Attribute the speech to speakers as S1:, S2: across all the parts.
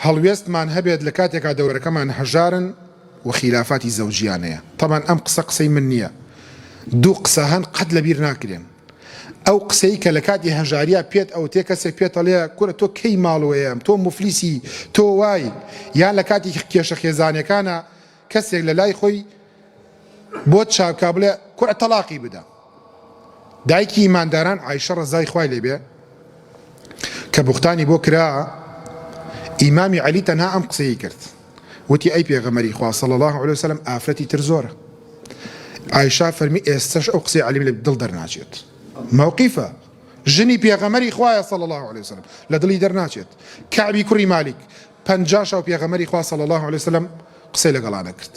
S1: هەڵوێستمان هەبێت لە کاتێکا دەورەکەمان هەژارن و خلافاتی زەوجیانەیە. طبعا ئەم قسەی من نییە، دوو قسە هەن قەت لەبیر ناکرێن. ئەو قسەی کە لە کاتی هەژاریە پێت ئەو تێ کەسێک پێت ئەڵێ کورە تۆ کەی ماڵوەیەم، تۆ مفلیسی، تۆ وای، یان لە کاتی کێشە خێزانەکانە کەسێک لە لای خۆی بۆ چاوکا بڵێ کورە تەلاقی بدە. دایکی ئیمانداران عایشە ڕەزای خوای لێبێ کە بوختانی بۆ کرا، ئیمامی عەلی تەنها ئەم قسەی کرد، وتی ئەی پێغەمبەری خوا صلی الله علیه وسلم ئافرەتی تر زۆرە. عایشە فەرمی ئێستش ئەو قسەی عەلی لە دڵ دەرناچێت. موقیفە ژنی پێغەمبەری خوایە صلی الله علیه وسلم لە دڵی دەرناچێت. کەعبی کوڕی مالیک 50 شەو پێغەمبەری خوا صلی الله علیه وسلم قسەی لەگەڵانە کرد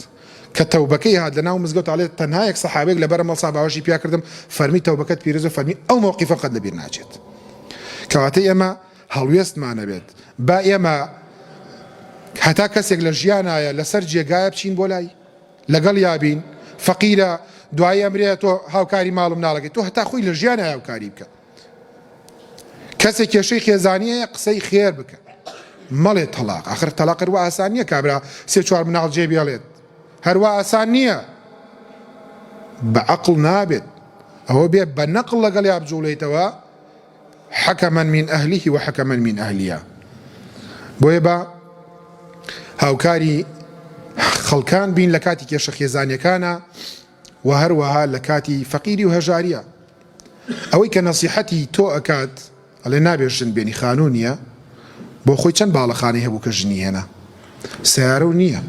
S1: کە تەوبەکەی هات لە ناو مزگەوت ئەڵێت تەنها یەک سەحابەیەک لەبەر مەڵسا باوەشی پیا کردم، فەرمی تەوبەکەت پیرۆزە، فەرمی ئەو موقیفە قەت لەبیر ناچێت. کەواتە ئێمە هەڵوێستمانە بێت با ئێمە هەتا کەسێک لە ژیانایە لەسەر جێگایە بچین بۆ لای لەگەڵ یابین، فەقیرە دوای ئەمرێ تۆ هاوکاری ماڵم ناڵەکەی، تۆ هەتا خۆی لە ژیانە هاوکاری بکە. کەسێک کێشەی خێزانیە قسەی خێر بکە، مەڵێ تەلاق. ئاخر تەلاق هەروە ئاسان نییە کابرا سێ چوار مناڵ جێ بێڵێت، هەروە ئاسان نییە، بە عەقڵ نابێت. ئەوە بێ بە نەقڵ لەگەڵ یا بجوڵێیتەوە، حەکەمەن من ئەهلیه و حەکەمەن من ئەهلیها. بۆیە بە هاوکاری خەڵکان بین لە کاتی کێشە خێزانیەکانە و هەروەها لە کاتی فەقیری و هەژاریە. ئەوەی کە نەسیحەتی تۆ ئەکات ئەڵێ نابێژن بێنی خانوونیە، بۆ خۆی چەند باڵەخانەی هەبوو کە ژنی هێنا، سیارە و نییە،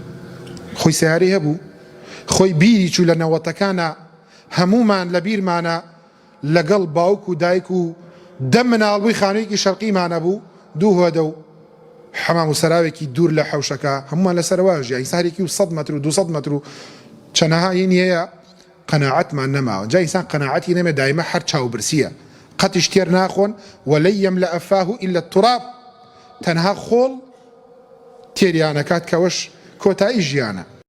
S1: خۆی سیارەی هەبوو، خۆی بیری چوو لە نەوەتەکانە، هەمومان لە بیرمانە لەگەڵ باوک و دایک و دە مناڵبووی خانوویەکی شەرقیمانە بوو، دوو هۆدە و حەمام و سەراوێکی دوور لە حەوشەکە، هەمومان لەسەرەوە ژیان سارێکی و 100 مەتر و 200 مەتر و چەنەهایی هەیە، قەناعەتمان نەماوە. جا ئینسان قەناعەتی نەمێ، دایمە هەر چاوبرسیە، قەتیش تێر ناخۆن، وەلەن یەملە ئەفاه ئیلا التراب، تەنها خۆڵ تێریانەکات کەوەش کۆتایی ژیانە.